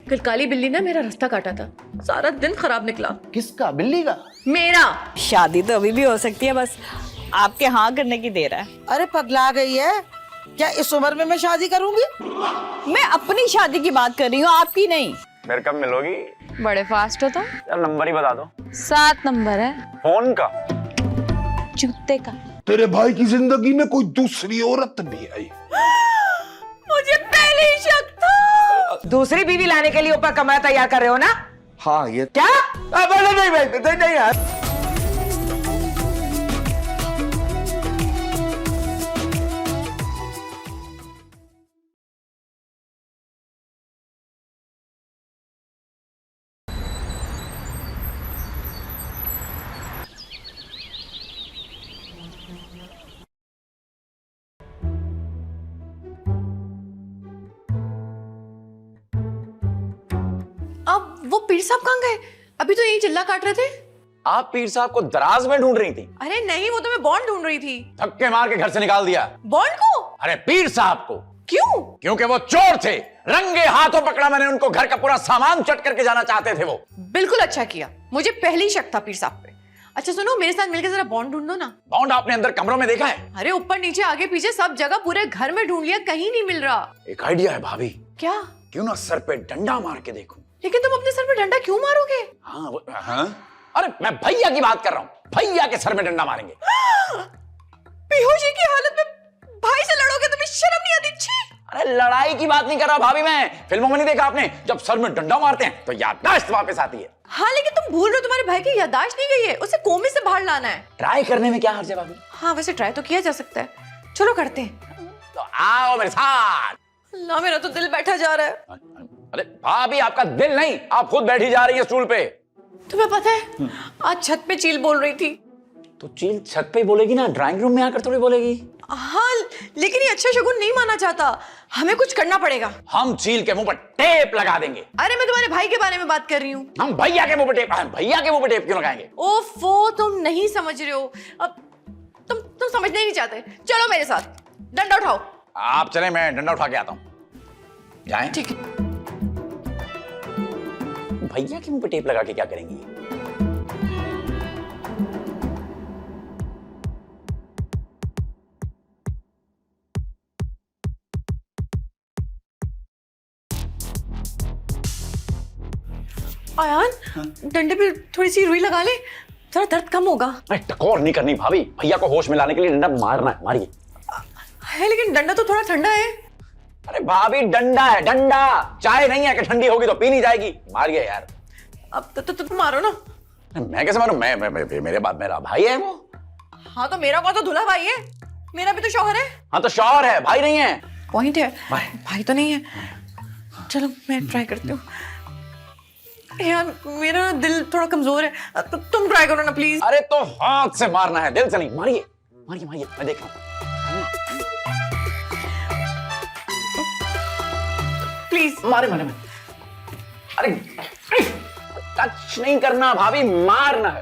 कल काली बिल्ली ने मेरा रास्ता काटा था, सारा दिन खराब निकला। किसका? बिल्ली का? मेरा। शादी तो अभी भी हो सकती है, बस आपके हाँ करने की देर है। अरे पगला गई है क्या? इस उम्र में मैं शादी करूंगी? मैं अपनी शादी की बात कर रही हूँ, आपकी नहीं। फिर कब मिलोगी? बड़े फास्ट हो तो। यार नंबर ही बता दो। 7 नंबर है। फोन का? जूते का। तेरे भाई की जिंदगी में कोई दूसरी औरत भी आई? मुझे पहले ही शक था। दूसरी बीवी लाने के लिए ऊपर कमरा तैयार कर रहे हो ना? हाँ ये क्या? नहीं यार। अब वो पीर साहब कहाँ गए? अभी तो यही चिल्ला काट रहे थे। आप पीर साहब को दराज में ढूंढ रही थी? अरे नहीं, वो तो मैं बॉन्ड ढूंढ रही थी। धक्के मार के घर से निकाल दिया। बॉन्ड को? अरे पीर साहब को। क्यों? क्योंकि वो चोर थे, रंगे हाथों पकड़ा मैंने उनको, घर का पूरा सामान चट करके जाना चाहते थे वो। बिल्कुल अच्छा किया, मुझे पहले ही शक था पीर साहब पे। अच्छा सुनो, मेरे साथ मिलकर जरा बॉन्ड ढूंढो ना। बॉन्ड आपने अंदर कमरों में देखा है? अरे ऊपर नीचे आगे पीछे सब जगह पूरे घर में ढूंढ लिया, कहीं नहीं मिल रहा। एक आइडिया है भाभी। क्या? क्यों ना सर पे डंडा मार के देखूं? लेकिन तुम अपने सर पे डंडा क्यों मारोगे? हाँ? अरे मैं भैया की बात कर रहा हूँ, भैया के सर में डंडा मारेंगे। बेहोशी की हालत में भाई से लड़ोगे? तुम्हें शर्म नहीं आती? छी! अरे लड़ाई की बात नहीं कर रहा भाभी, मैं फिल्मों में नहीं देखा आपने, जब सर में डंडा मारते हैं तो याददाश्त वापस आती है। हाँ लेकिन तुम भूल रहे हो, तुम्हारे भाई की याददाश्त नहीं गई है, उसे कोमे से बाहर लाना है। ट्राई करने में क्या हर्ज है भाभी? हाँ वैसे ट्राई तो किया जा सकता है, चलो करते हैं। तो आओ मेरे साथ। ना मेरा तो दिल बैठा जा रहा है। अरे भाभी आपका दिल नहीं, आप खुद बैठी जा रही है स्टूल पे। तुम्हें पता है आज छत पे चील बोल रही थी। तो चील छत पे ही बोलेगी ना, ड्राइंग रूम में आकर थोड़ी बोलेगी। हाँ लेकिन ये अच्छा शगुन नहीं माना जाता, हमें कुछ करना पड़ेगा। हम चील के मुंह पर टेप लगा देंगे। अरे मैं तुम्हारे भाई के बारे में बात कर रही हूँ। हम भैया के मुंह पर टेप, भैया के मुंह पर टेप क्यों लगाएंगे? ओफो, तुम नहीं समझ रहे हो, अब तुम समझना ही नहीं चाहते। चलो मेरे साथ, डंडा उठाओ। आप चले, मैं डंडा उठा के आता हूँ। जाएं? ठीक है। भैया के मुंह पे टेप लगा के क्या करेंगी? आयान, डंडे पे थोड़ी सी रुई लगा ले, जरा दर्द कम होगा। टकोर नहीं करनी भाभी, भैया को होश में लाने के लिए डंडा मारना है, मारिए। है लेकिन डंडा तो थोड़ा ठंडा है। अरे भाभी डंडा है, डंडा, चाय नहीं है कि ठंडी होगी तो पी नहीं जाएगी। मारिए यार। अब तो तुम मारो ना। मैं कैसे मारूं? मेरा भाई है वो। हाँ तो मेरा कौन तो दूल्हा भाई है, मेरा भी तो शौहर है। हाँ तो शौहर है, भाई नहीं है। पॉइंट है, भाई तो नहीं है। चलो मैं ट्राई करती हूँ। यार मेरा दिल थोड़ा कमजोर है, तो तुम ट्राई करो ना प्लीज। अरे तो हाथ से मारना है, दिल से नहीं। मारिए मारिए मारिए, मैं देख रहा हूँ। प्लीज मारे मारे मारे। अरे टच नहीं करना भाभी, मारना है।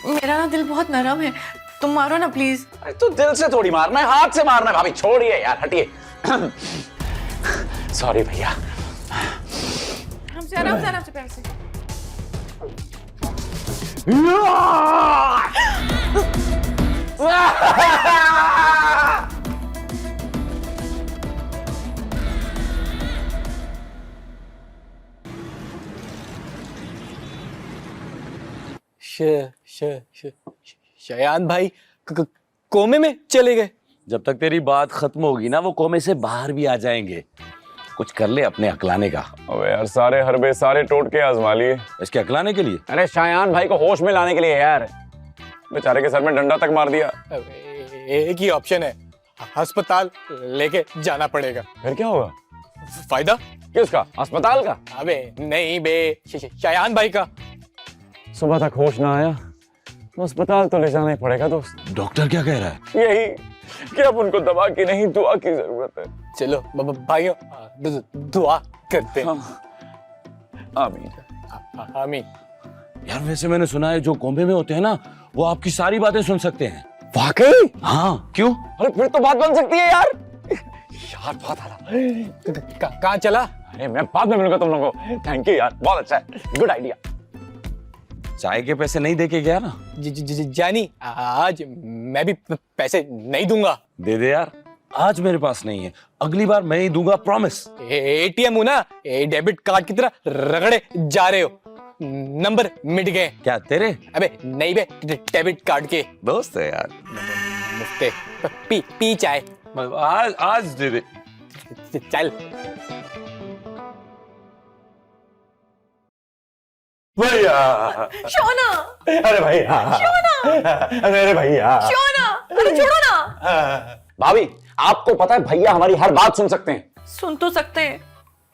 मेरा ना दिल बहुत नरम है, तुम मारो ना प्लीज। अरे तो दिल से थोड़ी मारना है, हाथ से मारना है भाभी। छोड़िए यार, हटिए। सॉरी भैया। हमसे आराम से, आराम से, प्यार से। शयान भाई कोमे में चले गए? जब तक तेरी बात खत्म होगी ना, वो कोमे से बाहर भी आ जाएंगे। कुछ कर ले अपने अकलाने का। अबे यार सारे हरबे सारे टोटके आजमा लिए इसके अकलाने के लिए। अरे शायान भाई को होश में लाने के लिए यार, बेचारे के सर में डंडा तक मार दिया। एक ही ऑप्शन है, अस्पताल लेके जाना पड़ेगा। फिर क्या होगा? फायदा? किसका? अस्पताल का? अबे नहीं बे, शयान भाई का। सुबह तक होश ना आया तो अस्पताल तो ले जाना ही पड़ेगा दोस्त। डॉक्टर क्या कह रहा है? यही कि अब उनको दवा की नहीं दुआ की जरूरत है। चलो भाइयों दुआ करते हैं। आमीन। आमीन। यार वैसे मैंने सुना है जो कोमे में होते हैं ना, वो आपकी सारी बातें सुन सकते हैं। वाकई? हाँ, क्यों? अरे फिर तो बात बन सकती है यार। यार बात आ रहा। कहाँ चला? अरे मैं बाद में मिलूंगा तुम लोगों को। थैंक यू यार, बहुत अच्छा है, गुड आइडिया। चाय के पैसे नहीं दे के गया ना? जानी आज मैं भी पैसे नहीं दूंगा। दे दे यार, आज मेरे पास नहीं है, अगली बार मैं ही दूंगा, प्रॉमिस। एटीएम हूं ना, डेबिट कार्ड की तरह रगड़े जा रहे हो, नंबर मिट गए। क्या तेरे? अबे नहीं बे, डेबिट कार्ड के। दोस्त है यार। मुफ्ते पी चाय। आज दे दे। चल भैया, शोना, अरे भैया, अरे भैया, शोना, अरे छोड़ो ना। भाभी आपको पता है भैया हमारी हर बात सुन सकते हैं। सुन तो सकते हैं,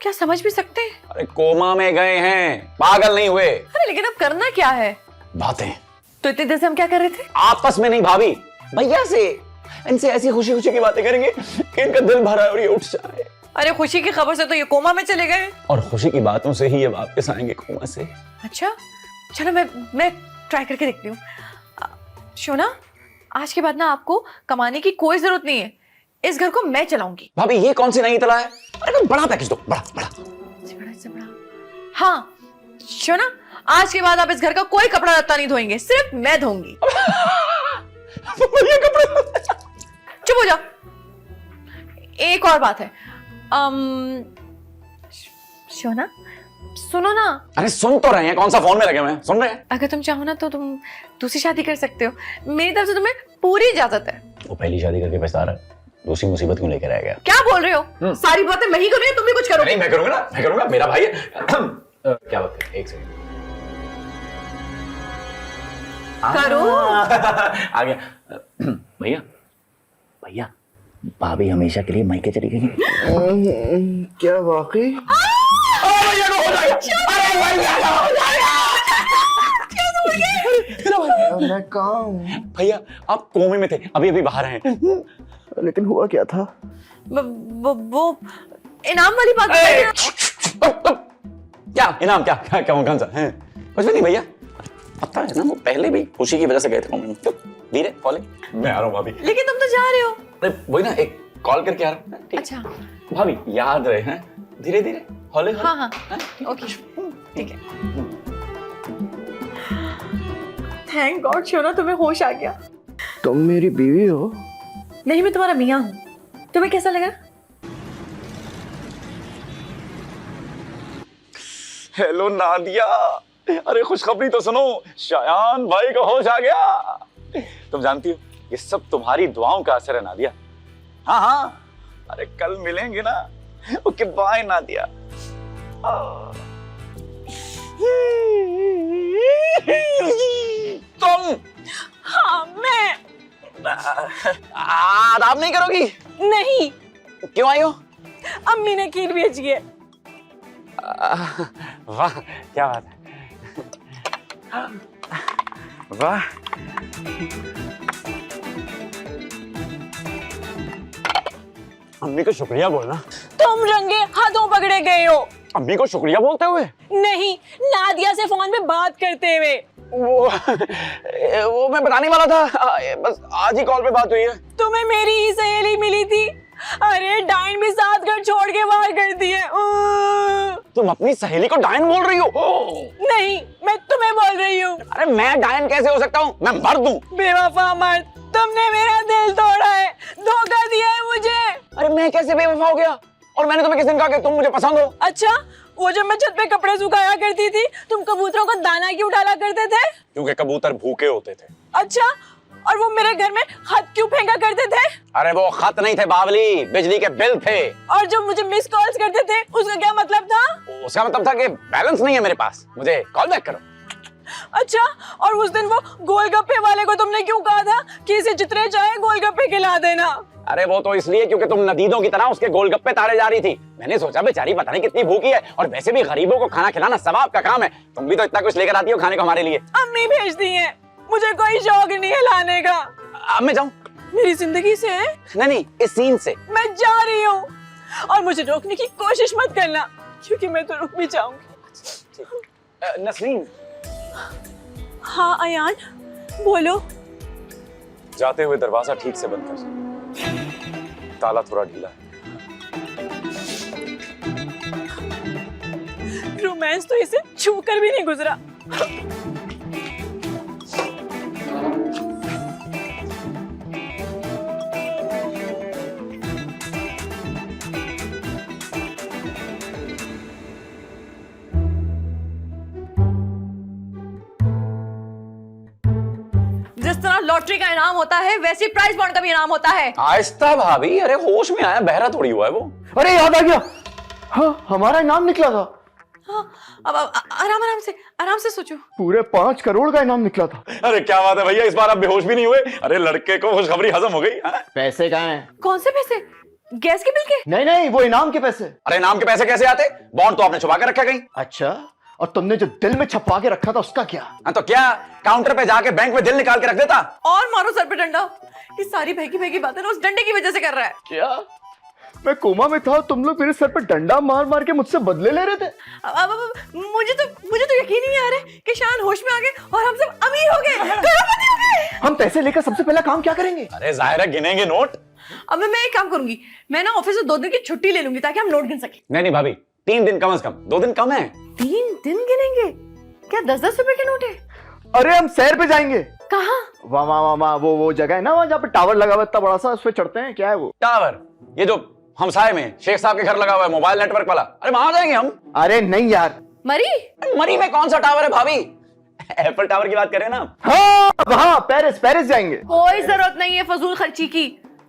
क्या समझ भी सकते हैं? अरे कोमा में गए हैं, पागल नहीं हुए। अरे लेकिन अब करना क्या है? बातें। तो इतनी देर से हम क्या कर रहे थे? आपस में नहीं भाभी, भैया से। इनसे ऐसी खुशी खुशी की बातें करेंगे कि इनका दिल भरा और ये उठ जाए। अरे खुशी की खबर से तो ये कोमा में चले गए। और खुशी की बातों से ही ये वापस आएंगे कोमा से। अच्छा चलो मैं ट्राई करके देखती हूँ। शोना, आज के बाद ना आपको कमाने की कोई जरूरत नहीं है, इस घर को मैं चलाऊंगी। भाभी ये कौन सी नई तला है? अरे कोई बड़ा पैकेज दो, बड़ा बड़ा। इससे बड़ा। हाँ शोना, आज के बाद आप इस घर का कोई कपड़ा लत्ता नहीं धोएंगे, सिर्फ मैं धोऊंगी। चुप हो जाओ। एक और बात है, शोना सुनो ना। अरे सुन तो रहे हैं, कौन सा फोन में लगे हुए हैं? सुन रहे हैं? अगर तुम चाहो ना तो तुम दूसरी शादी कर सकते हो, मेरी तरफ से तुम्हें पूरी इजाजत है। वो पहली शादी करके पछता रहा है, दूसरी मुसीबत क्यों लेकर आ गया? क्या बोल रहे हो? सारी बातें मैं ही कर रही हूँ, तुम भी कुछ करो। नहीं मैं करूंगा ना, मैं करूंगा, मेरा भाई है। क्या बात है, एक सेकंड। करो। आ गया। भैया भैया, भाभी हमेशा के लिए मायके चली गई। क्या वाकई? भैया को हो जाएगा। अरे भैया को हो जाएगा। मैं कहाँ हूँ? भैया आप कोमे में थे, अभी अभी बाहर आए। लेकिन हुआ क्या था? वो इनाम वाली बात बताइए। क्या इनाम? क्या क्या क्या कौन सा है? कुछ भी नहीं भैया, पता है ना वो पहले भी खुशी की वजह से गए थे कोमे में। धीरे कॉल, मैं आ रहा हूँ भाभी। लेकिन तुम तो जा रहे हो। अरे वही ना, एक कॉल करके आ रहा हूँ। ठीक। अच्छा भाभी याद रहे हैं, धीरे धीरे हौले हौले। हाँ ओके ठीक है। थैंक गॉड शोना, तुम्हें होश आ गया। तुम मेरी बीवी हो? नहीं, मैं तुम्हारा मियाँ हूँ। तुम्हें कैसा लगा? हेलो नादिया, अरे खुशखबरी तो सुनो, शायान भाई को होश आ गया। तुम जानती हो ये सब तुम्हारी दुआओं का असर है नादिया। हाँ हाँ, अरे कल मिलेंगे ना। Okay bye Nadia. तुम? हाँ मैं। आराम नहीं करोगी? नहीं, क्यों आई हो? अम्मी ने खीर भेजी है। वाह क्या बात है, वाह। अम्मी को शुक्रिया बोलना। तुम रंगे हाथों पकड़े गए हो। अम्मी को शुक्रिया बोलते हुए? नहीं, नादिया से फोन पे बात करते हुए। वो मैं बताने वाला था, बस आज ही कॉल पे बात हुई है। तुम्हें मेरी ही सहेली मिली थी। अरे डाइन भी साथ घर छोड़ के बाहर कर दिए। तुम अपनी सहेली को डायन बोल रही हो? नहीं, मैं तुम्हें बोल रही हूँ। अरे मैं डायन कैसे हो सकता हूँ? मैं मर्द हूँ। बेवफा मर्द, तुमने मेरा दिल तोड़ा है, धोखा दिया है मुझे। अरे मैं कैसे बेवफा हो गया? और मैंने तुम्हें किस दिन कहा कि तुम मुझे पसंद हो? अच्छा, वो जब मैं छत पे कपड़े सुखाया करती थी, तुम कबूतरों को दाना क्यों डाला करते थे? क्योंकि कबूतर भूखे होते थे। अच्छा, और वो मेरे घर में खत क्यों फेंका करते थे? अरे वो खत नहीं थे बावली, बिजली के बिल थे। और जो मुझे मिस कॉल्स करते थे, उसका क्या मतलब था? उसका मतलब था कि बैलेंस नहीं है मेरे पास, मुझे कॉल बैक करो। अच्छा, और उस दिन वो गोलगप्पे वाले को तुमने क्यों कहा था कि इसे जितने चाहे गोलगप्पे खिला देना? अरे वो तो इसलिए क्योंकि तुम नदीदों की तरह उसके गोलगप्पे तारे जा रही थी। मैंने सोचा बेचारी पता नहीं कितनी भूखी है, और वैसे भी गरीबों को खाना खिलाना सवाब का काम है। तुम भी तो इतना कुछ लेकर आती हो खाने को हमारे लिए। अम्मी भेजती हैं, मुझे कोई शौक नहीं है लाने का। अब मैं जाऊं? मेरी जिंदगी से है? नहीं, इस सीन से मैं जा रही हूँ, और मुझे रोकने की कोशिश मत करना, क्योंकि मैं तो रुक भी जाऊंगी। नसरीन। हाँ अयान, बोलो। जाते हुए दरवाजा ठीक से बंद कर, ताला थोड़ा ढीला है। रोमांस तो इसे छू कर भी नहीं गुजरा। जिस तरह लॉटरी का इनाम होता है वैसे प्राइज बॉन्ड का भी इनाम होता है। आहिस्ता भाभी, अरे होश में आया, बहरा थोड़ी हुआ है वो। अरे याद आ गया, हाँ हमारा इनाम निकला था। हाँ, अब आराम से सोचो। पूरे 5 करोड़ का इनाम निकला था। अरे क्या बात है भैया, इस बार आप बेहोश भी नहीं हुए। अरे लड़के को खुशखबरी हजम हो गई। हाँ? पैसे कहाँ हैं? कौन से पैसे? गैस के बिल के? नहीं नहीं, वो इनाम के पैसे। अरे इनाम के पैसे कैसे आते? बॉन्ड तो आपने छुपा के रखा कहीं। अच्छा, और तुमने जो दिल में छपवा के रखा था उसका क्या? हाँ तो क्या काउंटर पे जाके बैंक में दिल निकाल के रख देता? और मारो सर पे डंडा। ये सारी भैगी भैगी बातें ना उस डंडे की वजह से कर रहा है। क्या मैं कोमा में था, तुम लोग मेरे सर पे डंडा मार मार के मुझसे बदले ले रहे थे? अब मुझे तो यकीन ही नहीं आ रहा है कि शान होश में आ गए और हम सब अमीर हो गए, करोड़पति हो गए। हम पैसे लेकर सबसे पहला काम क्या करेंगे? अरे जाहिर है गिनेंगे नोट। अब मैं एक काम करूंगी, मैं ना ऑफिस से 2 दिन की छुट्टी ले लूंगी ताकि हम नोट गिन सके। नहीं भाभी, 3 दिन कम से कम, 2 दिन कम है। 3 दिन गिनेंगे? क्या 10-10 रुपए के नोट है? अरे हम सैर पे जाएंगे। कहाँ? वाह वाह वाह वाह, वो जगह है ना वहाँ जहाँ पे टावर लगा हुआ है इतना बड़ा सा, उस पे चढ़ते हैं। क्या है वो टावर? ये जो हमसाए में शेख साहब के घर लगा हुआ है, मोबाइल नेटवर्क वाला। अरे वहां जाएंगे हम। अरे नहीं यार, मरी में कौन सा टावर है भाभी? एप्पल टावर की बात कर रहे हैं ना? हाँ वहाँ पेरिस जाएंगे। कोई जरूरत नहीं है फजूल खर्ची की,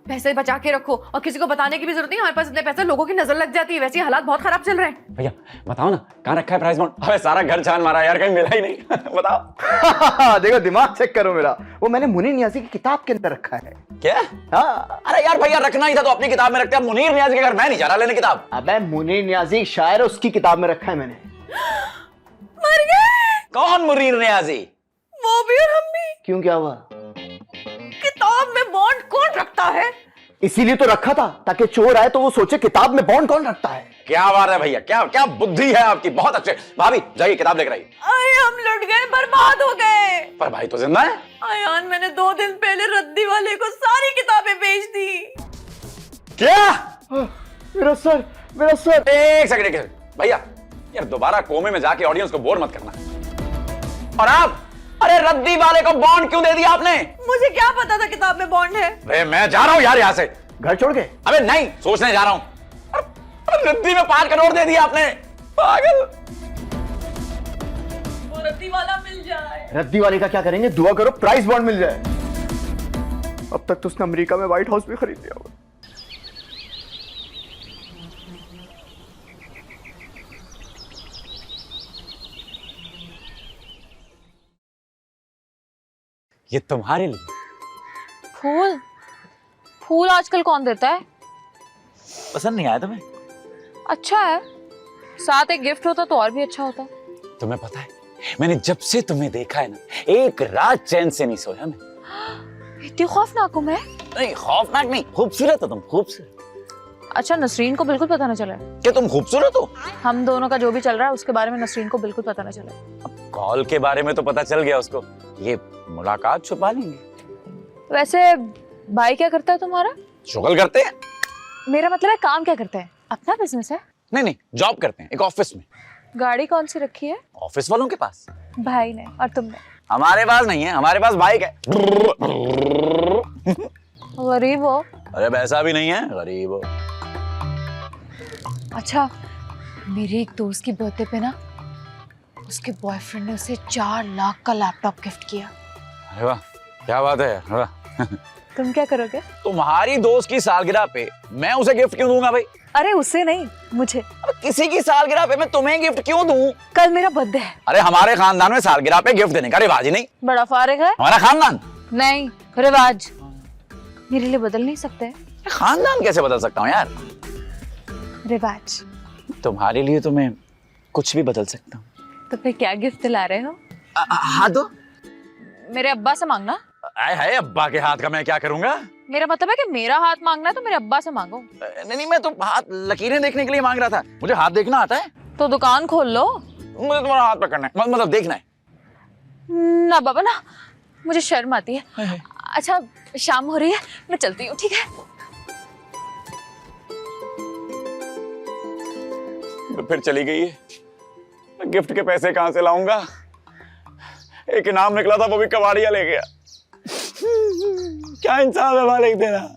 पैसे बचा के रखो और किसी को बताने की भी जरूरत नहीं। हमारे पास इतने पैसे, लोगों की नजर लग जाती है। वैसे हालात बहुत खराब चल रहे हैं। भैया बताओ ना, कहाँ रखा है प्राइस बॉन्ड? अबे सारा घर छान मारा यार, कहीं मिला ही नहीं। बताओ। देखो दिमाग चेक करो मेरा, वो मैंने मुनीर नियाज़ी की किताब के अंदर रखा है। क्या? हाँ। अरे यार भैया, रखना ही था तो अपनी किताब में रखते। अब मुनीर नियाज़ी के घर मैं नहीं जा रहा लेने किताब। अबे मुनीर नियाज़ी शायर है, उसकी किताब में रखा है मैंने। मर गए। कौन मुनीर नियाज़ी? वो भी और हम भी। क्यों, क्या हुआ? किताब में बॉन्ड कौन रखता है? इसीलिए तो रखा था ताकि चोर आए तो वो सोचे किताब में बॉन्ड कौन रखता है। क्या बात है भैया, क्या क्या बुद्धि है आपकी, बहुत अच्छे। भाभी जाइए किताब लेकर आइए। अरे हम लुट गए, बर्बाद हो गए। पर भाई तो जिंदा है। आयान, मैंने 2 दिन पहले रद्दी वाले को सारी किताबें बेच दी। क्या? मेरा सर। एक सेकंड भैया, यार दोबारा कोमे में जाके ऑडियंस को बोर मत करना। और आप, अरे रद्दी वाले को बॉन्ड क्यों दे दिया आपने? मुझे क्या पता था किताब में बॉन्ड है। अरे मैं जा रहा हूँ यार यहाँ से, घर छोड़ के। अबे नहीं, सोचने जा रहा हूँ। रद्दी में 5 करोड़ दे दिया आपने, पागल। वो रद्दी वाला मिल जाए। रद्दी वाले का क्या करेंगे? दुआ करो प्राइस बॉन्ड मिल जाए। अब तक तो उसने अमेरिका में व्हाइट हाउस भी खरीद लिया होगा। ये तुम्हारे लिए। फूल आजकल कौन देता है? पसंद नहीं आया तुम्हें? अच्छा है, साथ एक गिफ्ट होता तो और भी अच्छा होता। तुम्हें पता है, मैंने जब से तुम्हें देखा है ना, एक रात चैन से नहीं सोया मैं। इतनी खौफनाक हूं मैं? नहीं खौफनाक नहीं, खूबसूरत हो तुम, खूबसूरत। अच्छा, नसरीन को बिल्कुल पता न चला है? क्या तुम खूबसूरत हो? हम दोनों का जो भी चल रहा है उसके बारे में नसरीन को बिल्कुल पता न चला है। अब कॉल के बारे में तो पता चल गया उसको, ये मुलाकात छुपा लेंगे। वैसे भाई क्या करता है तुम्हारा? शुगल करते हैं। मेरा मतलब है काम क्या करता है? अपना बिजनेस है? नहीं, जॉब करते हैं एक ऑफिस में। गाड़ी कौन सी रखी है? ऑफिस वालों के पास। भाई ने। और तुमने? हमारे पास नहीं है, हमारे पास बाइक है। गरीब हो? अरे वैसा भी नहीं है, गरीब हो। अच्छा, मेरे एक दोस्त की बर्थडे पे ना उसके बॉयफ्रेंड ने उसे 4 लाख का लैपटॉप गिफ्ट किया। अरे वाह, क्या बात है यार, वाह। तुम क्या करोगे? तुम्हारी दोस्त की सालगिरह पे मैं उसे गिफ्ट क्यों दूंगा भाई? अरे उसे नहीं, मुझे। अब किसी की सालगिरह पे मैं तुम्हें गिफ्ट क्यों दूं? कल मेरा बर्थडे है। अरे हमारे खानदान में सालगिरह पे गिफ्ट देने का रिवाज ही नहीं। बड़ा फारिग है हमारा खानदान। नहीं, रिवाज मेरे लिए बदल नहीं सकते। खानदान कैसे बदल सकता हूँ यार? रिवाज। तुम्हारे लिए तो मैं कुछ भी बदल सकता हूँ। तो फिर क्या गिफ्ट दिला रहे हो? हाँ दो। मेरे अब्बा से मांगना। आए हाय, अब्बा के हाथ का मैं क्या करूंगा? मेरा मतलब है कि मेरा हाथ मांगना है तो मेरे अब्बा से मांगो। नहीं, मैं तो हाथ लकीरें देखने के लिए मांग रहा था। मुझे हाथ देखना आता है। तो दुकान खोल लो। मुझे तुम्हारा हाथ पकड़ना है, मतलब देखना है। ना बाबा ना, मुझे शर्म आती है। अच्छा, शाम हो रही है, मैं चलती हूँ, ठीक है? फिर चली गई है। गिफ्ट के पैसे कहां से लाऊंगा? एक इनाम निकला था, वो भी कबाड़िया ले गया। क्या इंसाफ है मालिक तेरा।